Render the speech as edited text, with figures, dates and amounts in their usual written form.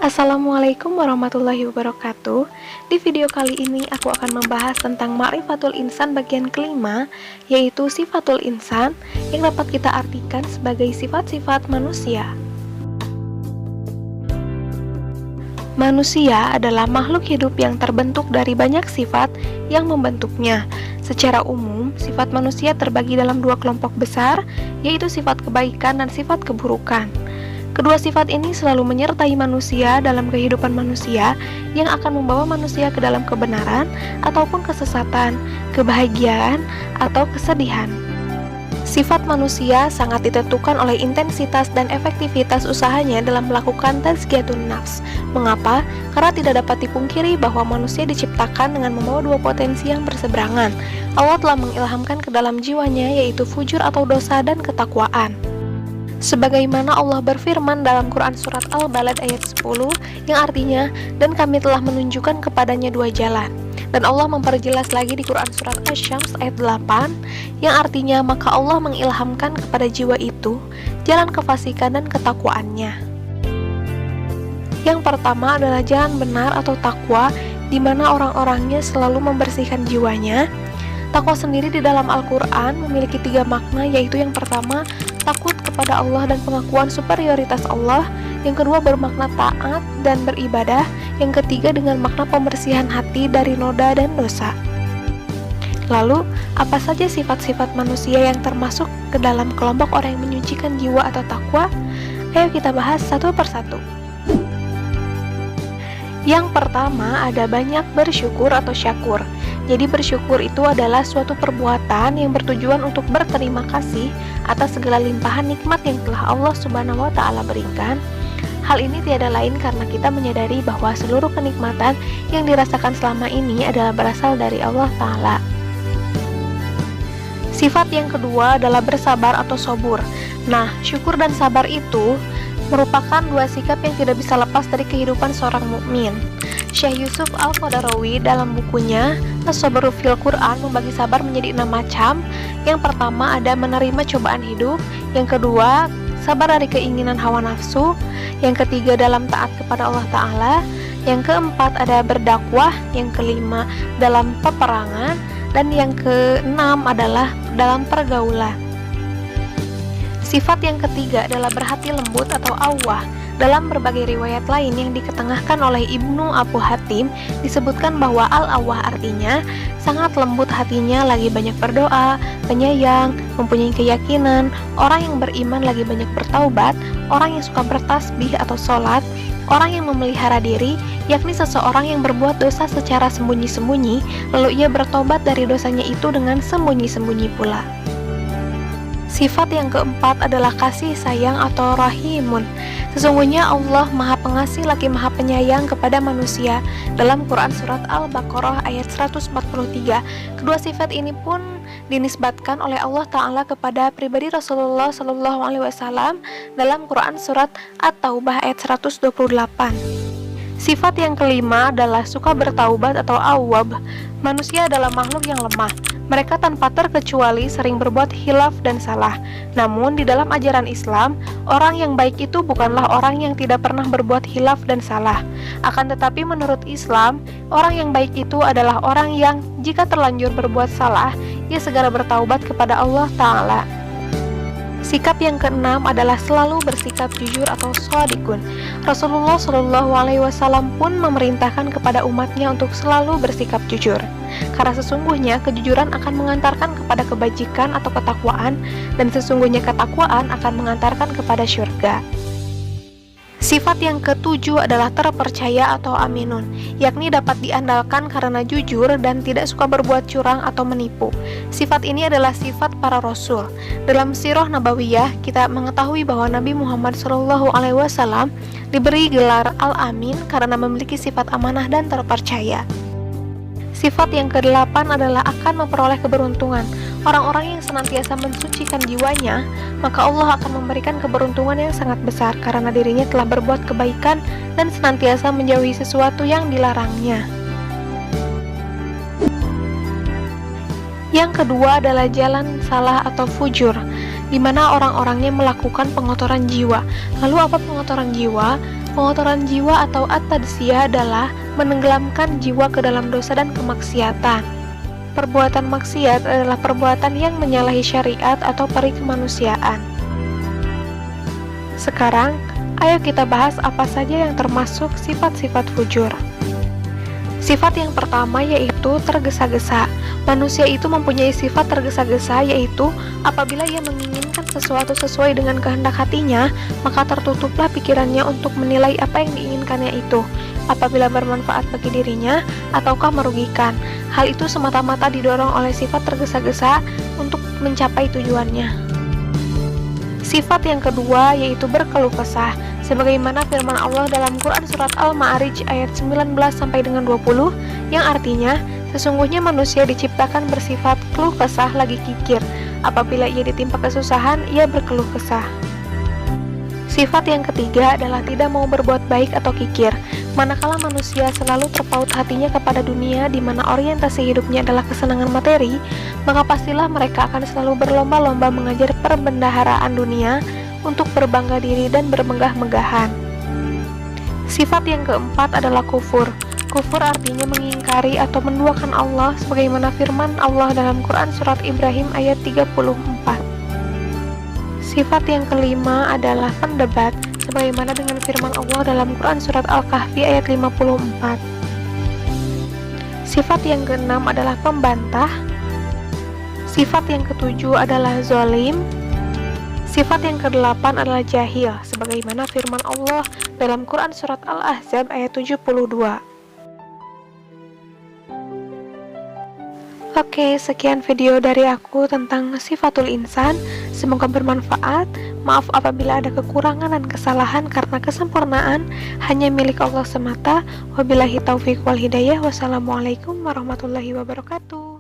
Assalamualaikum warahmatullahi wabarakatuh. Di video kali ini aku akan membahas tentang Ma'rifatul Insan bagian kelima, yaitu Sifatul Insan, yang dapat kita artikan sebagai sifat-sifat manusia. Manusia adalah makhluk hidup yang terbentuk dari banyak sifat yang membentuknya. Secara umum, sifat manusia terbagi dalam dua kelompok besar, yaitu sifat kebaikan dan sifat keburukan. Kedua sifat ini selalu menyertai manusia dalam kehidupan manusia yang akan membawa manusia ke dalam kebenaran ataupun kesesatan, kebahagiaan, atau kesedihan. Sifat manusia sangat ditentukan oleh intensitas dan efektivitas usahanya dalam melakukan tazkiyatun nafs. Mengapa? Karena tidak dapat dipungkiri bahwa manusia diciptakan dengan membawa dua potensi yang berseberangan. Allah telah mengilhamkan ke dalam jiwanya yaitu fujur atau dosa dan ketakwaan. Sebagaimana Allah berfirman dalam Quran Surat Al-Balad ayat 10 yang artinya, dan kami telah menunjukkan kepadanya dua jalan. Dan Allah memperjelas lagi di Quran Surat Asy-Syams ayat 8 yang artinya, maka Allah mengilhamkan kepada jiwa itu jalan kefasikan dan ketakwaannya. Yang pertama adalah jalan benar atau takwa, di mana orang-orangnya selalu membersihkan jiwanya. Takwa sendiri di dalam Al-Quran memiliki tiga makna, yaitu yang pertama, takut kepada Allah dan pengakuan superioritas Allah. Yang kedua, bermakna taat dan beribadah. Yang ketiga, dengan makna pembersihan hati dari noda dan dosa. Lalu, apa saja sifat-sifat manusia yang termasuk ke dalam kelompok orang yang menyucikan jiwa atau takwa? Ayo kita bahas satu persatu. Yang pertama, ada banyak bersyukur atau syakur. Jadi bersyukur itu adalah suatu perbuatan yang bertujuan untuk berterima kasih atas segala limpahan nikmat yang telah Allah Subhanahu wa Ta'ala berikan. Hal ini tiada lain karena kita menyadari bahwa seluruh kenikmatan yang dirasakan selama ini adalah berasal dari Allah Ta'ala. Sifat yang kedua adalah bersabar atau sobur. Nah, syukur dan sabar itu merupakan dua sikap yang tidak bisa lepas dari kehidupan seorang mukmin. Syekh Yusuf Al-Qadarawi dalam bukunya As-Sabru fil Quran membagi sabar menjadi 6 macam. Yang pertama ada menerima cobaan hidup. Yang kedua, sabar dari keinginan hawa nafsu. Yang ketiga, dalam taat kepada Allah Ta'ala. Yang keempat ada berdakwah. Yang kelima, dalam peperangan. Dan yang keenam adalah dalam pergaulan. Sifat yang ketiga adalah berhati lembut atau awwah. Dalam berbagai riwayat lain yang diketengahkan oleh Ibnu Abu Hatim, disebutkan bahwa al-awwah artinya sangat lembut hatinya, lagi banyak berdoa, penyayang, mempunyai keyakinan, orang yang beriman, lagi banyak bertaubat, orang yang suka bertasbih atau sholat, orang yang memelihara diri, yakni seseorang yang berbuat dosa secara sembunyi-sembunyi, lalu ia bertobat dari dosanya itu dengan sembunyi-sembunyi pula. Sifat yang keempat adalah kasih sayang atau rahimun. Sesungguhnya Allah Maha Pengasih lagi Maha Penyayang kepada manusia. Dalam Quran Surat Al-Baqarah ayat 143, kedua sifat ini pun dinisbatkan oleh Allah Ta'ala kepada pribadi Rasulullah SAW dalam Quran Surat At-Taubah ayat 128. Sifat yang kelima adalah suka bertaubat atau awwab. Manusia adalah makhluk yang lemah. Mereka tanpa terkecuali sering berbuat khilaf dan salah. Namun di dalam ajaran Islam, orang yang baik itu bukanlah orang yang tidak pernah berbuat khilaf dan salah. Akan tetapi menurut Islam, orang yang baik itu adalah orang yang jika terlanjur berbuat salah, ia segera bertaubat kepada Allah Ta'ala. Sikap yang keenam adalah selalu bersikap jujur atau shadiqun. Rasulullah SAW pun memerintahkan kepada umatnya untuk selalu bersikap jujur. Karena sesungguhnya kejujuran akan mengantarkan kepada kebajikan atau ketakwaan, dan sesungguhnya ketakwaan akan mengantarkan kepada syurga. Sifat yang ketujuh adalah terpercaya atau aminun, yakni dapat diandalkan karena jujur dan tidak suka berbuat curang atau menipu. Sifat ini adalah sifat para rasul. Dalam Sirah Nabawiyah, kita mengetahui bahwa Nabi Muhammad SAW diberi gelar Al-Amin karena memiliki sifat amanah dan terpercaya. Sifat yang kedelapan adalah akan memperoleh keberuntungan. Orang-orang yang senantiasa mensucikan jiwanya, maka Allah akan memberikan keberuntungan yang sangat besar karena dirinya telah berbuat kebaikan dan senantiasa menjauhi sesuatu yang dilarangnya. Yang kedua adalah jalan salah atau fujur. di mana orang-orangnya melakukan pengotoran jiwa. Lalu apa pengotoran jiwa? Pengotoran jiwa atau at-tadzkiyah adalah menenggelamkan jiwa ke dalam dosa dan kemaksiatan. Perbuatan maksiat adalah perbuatan yang menyalahi syariat atau peri kemanusiaan. Sekarang, ayo kita bahas apa saja yang termasuk sifat-sifat fujur. Sifat yang pertama yaitu tergesa-gesa. Manusia itu mempunyai sifat tergesa-gesa, yaitu apabila ia menginginkan sesuatu sesuai dengan kehendak hatinya, maka tertutuplah pikirannya untuk menilai apa yang diinginkannya itu, apabila bermanfaat bagi dirinya ataukah merugikan. Hal itu semata-mata didorong oleh sifat tergesa-gesa untuk mencapai tujuannya. Sifat yang kedua yaitu berkeluh kesah, sebagaimana firman Allah dalam Quran surat Al-Ma'arij ayat 19 sampai dengan 20 yang artinya, sesungguhnya manusia diciptakan bersifat keluh kesah lagi kikir. Apabila ia ditimpa kesusahan, ia berkeluh kesah. Sifat yang ketiga adalah tidak mau berbuat baik atau kikir. Manakala manusia selalu terpaut hatinya kepada dunia di mana orientasi hidupnya adalah kesenangan materi, maka pastilah mereka akan selalu berlomba-lomba mengajar perbendaharaan dunia untuk berbangga diri dan bermegah-megahan. Sifat yang keempat adalah kufur. Kufur artinya mengingkari atau menduakan Allah sebagaimana firman Allah dalam Quran surat Ibrahim ayat 34. Sifat yang kelima adalah pendebat sebagaimana dengan firman Allah dalam Quran surat Al-Kahfi ayat 54. Sifat yang keenam adalah pembantah. Sifat yang ketujuh adalah zalim. Sifat yang kedelapan adalah jahil sebagaimana firman Allah dalam Quran surat Al-Ahzab ayat 72. Oke, sekian video dari aku tentang sifatul insan. Semoga bermanfaat. Maaf apabila ada kekurangan dan kesalahan karena kesempurnaan hanya milik Allah semata. Wabillahi taufiq wal hidayah. Wassalamualaikum warahmatullahi wabarakatuh.